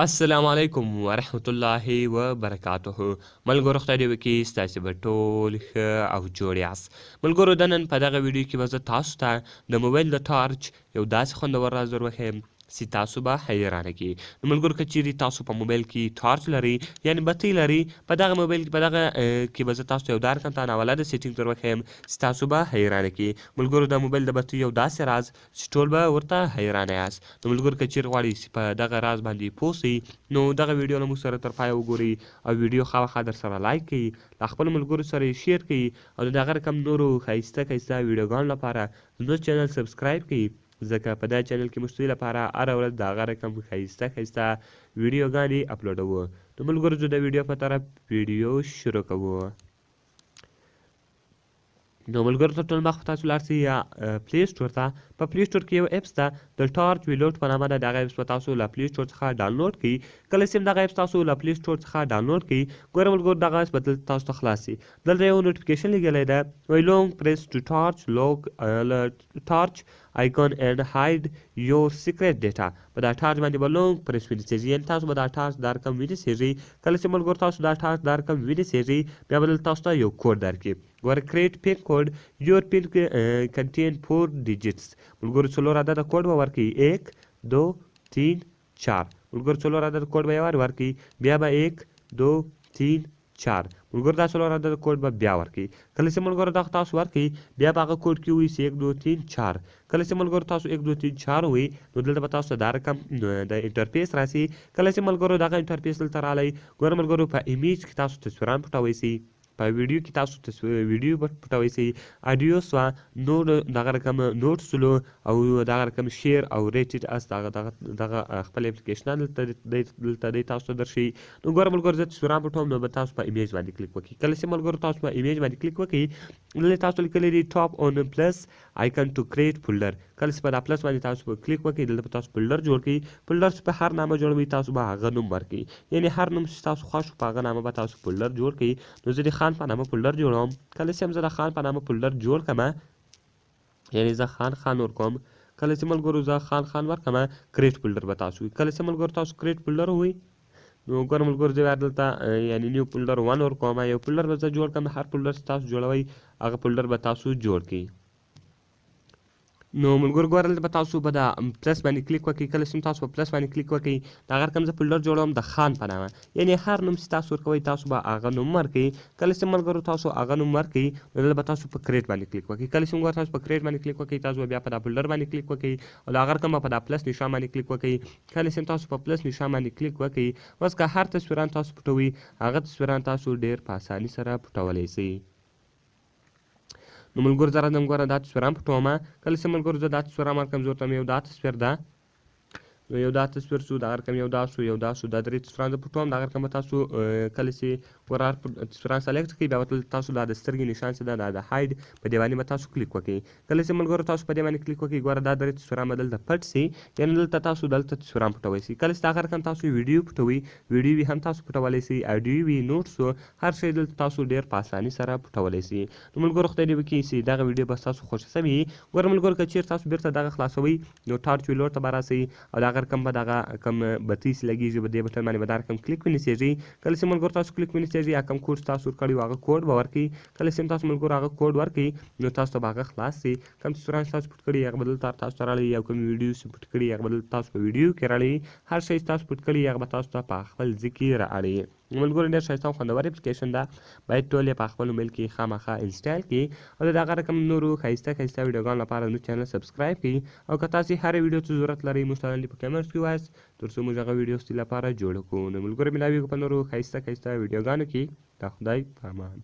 السلام علیکم ورحمت الله وبرکاته. ملګرو خدای دې وکړي ستاسې به ټول ښه او جوړ یاست. ملګرو د نن په دغه ویډیو کې به زه تاسو ته د موبایل د ټارچ یو داسې خوندور راز در وښیم چې تاسو به حیرانه کړي. نو ملګرو که چیرې تاسو په موبایل کې ټارچ لرئ یعنې بتۍ لرئ په دغه موبایل کې کې به زه تاسو ته یو دا رقم ته ناولده سیټینګ در وښیم چې تاسو به حیرانه کړي. ملګرو د موبایل د بتۍ یو داسې راز چې ټول به ورته حیرانه یاست. نو ملګرو که چیرې غواړئ چې په دغه راز باندې پوه سئ نو دغه ویډیو له موږ سره تر پایه وګورئ او ویډیو خامخا در سره لایک کړئ، له خپلو ملګرو سره یې شیر کړئ او د دغه رقم نورو ښایسته ویډیوګانو لپاره زموږ چینل سبسکرایب کړئ، ځکه په دغه چینل کې موږ ستاسو لپاره هره ورځ د هغه رقم ښایسته ویډیوګانې اپلوډوو. نو ملګرو زه د ویډیو په طرف ویډیو شروع کوو. نو ملګرو تر ټولو مخکې تاسو لاړ شئ یا پلی سټور ته. په پلی سټور کې یو اپس ده د ټارچ ویلوټ په نامه ده. دغه اپس به تاسو له پلی سټور څخه ډاونلوډ کړئ. کله چې دغه اپس تاسو له پلی سټور څخه ډاونلوډ کړئ ګوره ملګرو دغه اپس به دلته تاسو ته خلاص شي. دلته یو نوټیفیکیشن لیکلی ده وایي لونګ پریس ټو ټارچ ټارچ آیکون اینډ هاید یور سیکرټ ډیټا. په دا ټارچ باندې به لونګ پریس ونیسئ یعنې تاسو به دا ټارچ دا رقم ونیسئ. کله چې ملګرو تاسو دا ټارچ دا رقم ونیسئ بیا به دلته تاسو ته یو کوډ درکړي. ګوره کریټ پین کوډ یور پین کنټین 4 ډیجټس. ملګرو څلور عدده کوډ به ورکړي 1 2 3 4. ملګرو څلور عدده کوډ به یې ورکړي بیا به 1 2 3 4. ملګرو دا څلور عدده کوډ به بیا ورکړي. کله چې ملګرو دغه تاسو ورکړي بیا به هغه کوډ کې ووایي 1 2 3 4. کله چې ملګرو تاسو 1 2 3 4 ووایي نو دلته به تاسو دا رقم د انټرفیس راسي. کله چې ملګرو دغه انټرفیس دلته رالی ګوره ملګرو په ایمیج کې تاسو تصویران پټوی سئ، په ویډیو کې تاسو ویډیو پټوی سئ، اډیو سوه، نور دغه رقم نوټس لو او دغه رقم شیر او ریټډ اس دغه خپل اپلیکیشنان دلته دی تاسو ته درشي. نو ګوره ملګرو زه تصویران پټوم نو به تاسو په ایمیج باندې کلیک وکړئ. کله چې ملګرو تاسو په ایمیج باندې کلیک وکړئ دلته تاسو لیکلی دی ټاپ اون پلس آیکن ټو کریټ فولډر. کله چې په دا پلس باندې تاسو په کلیک وکړئ دلته به تاسو فولډر جوړ کړئ. فولډر چې په هر نامه جوړوئ تاسو به هغه نوم ورکړئ، یعنې هر نوم چې تاسو خوښ په هغه نامه به تاسو فولډر جوړ کړئ. نو زه د خان په نامه فولډر جوړوم. کله چې هم زه د خان په نامه فولډر جوړ کړم یعنې زه خان ورکوم. کله چې ملګرو زه خان ورکړم کریټ فولډر به تاسو وي. کله چې ملګرو تاسو کریټ فولډر ووایي نو ګوره ملګرو زه بیا دلته یعنې نیو فولډر 1 ورکوم. یو فولډر به زه جوړ کړم، هر فولډر چې تاسو جوړوئ هغه فولډر به تاسو جوړ کړئ. نو ملګرو ګوره دلته به تاسو به د پلس باندې کلیک وکړئ. کله چې تاسو په پلس باندې کلیک وکړئ د هغه رقم زه فولډر جوړوم د خان په نامه، یعنې هر نوم چې تاسو ورکوئ تاسو به هغه نوم ورکړئ. کله چې ملګرو تاسو هغه نوم ورکړئ نو دلته به تاسو په کریټ باندې کلیک وکړئ. کله چې ملګرو تاسو په کریټ باندې کلیک وکړئ تاسو به بیا په دا فولډر باندې کلیک وکړئ او د هغه رقم به په دا پلس نشان باندې کلیک وکړئ. کله چې تاسو په پلس نشان باندې کلیک وکړئ اوس که هر تصویران تاسو پټوئ هغه تصویران تاسو ډېر په اساني سره پټولی سئ. نو ملګرو زه راځم ګوره دا تصویران پټومه. کله چې ملګرو زه دا تصویران ورکړم زه ورته یو دا تصویر ده، نو یو دا تصویر شو، دغه رقم یو دا شو دا درې تصویران زه پټوم. دغه رقم به تاسو کله چې ور تصویران سلیکټ کړئ بیا به تاسو دا د سترګې نشان چې ده دا د هاید په دې باندې به تاسو کلیک وکړئ. کله چې ملګرو تاسو په دې باندې کلیک وکړئ ګوره دا درې تصویران به دلته پټ سي، یعنې دلته تاسو دلته تصویران پټوی سئ. کله چې دغه رقم تاسو ویډیو پټوئ ویډیو وي هم تاسو پټولی سئ، اډیو وي، نوټس و، هر شی دلته تاسو ډېر په اساني سره پټولی سئ. نو ملګرو خدای دې وکړي چې دغه ویډیو به ستاسو خوښه سوې وي. ګوره ملګرو که چېرې تاسو بېرته دغه خلاصوئ نو ټارچ ویلوټ ته به راسئ او دغه رقم به دغه کم بتۍ چې لګېږي په دې بټن باندې به دا رقم کلیک ونیسئ. کله چې ملګرو تاسو کلیک ونیسئ یا کوم کوډ چې تاسو ورکړی وو هغه کوډ به ورکړئ. کله چې تاسو ملګرو هغه کوډ ورکړئ نو تاسو ته به هغه خلاص سي. کوم تصویران چې تاسو پټ کړي هغه به دلته تاسو ته راړئ، یا کوم ویډیو چې پټ کړي هغه به دلته تاسو په ویډیو کې راړئ. هر شی چې تاسو پټ کړي هغه به تاسو ته په خپل ځای کې رااړئ. ملګرو ډېر ښایسته او خوندور اپلیکیشن ده، باید ټول یې په خپل موبایل کې خامخا انسټال کړئ او د دغه رقم نورو ښایسته ویډیوګانو لپاره زموږ چینل سبسکرایب کړئ. او که تاسې هرې ویډیو ته ضرورت لرئ موږ ته لاندې په کمنټس کې ووایاست تر څو موږ هغه ویډیو ستاسو لپاره جوړه کړو. نو ملګرو ملاویږو په نورو ښایسته ویډیوګانو کې. د خدای په امان.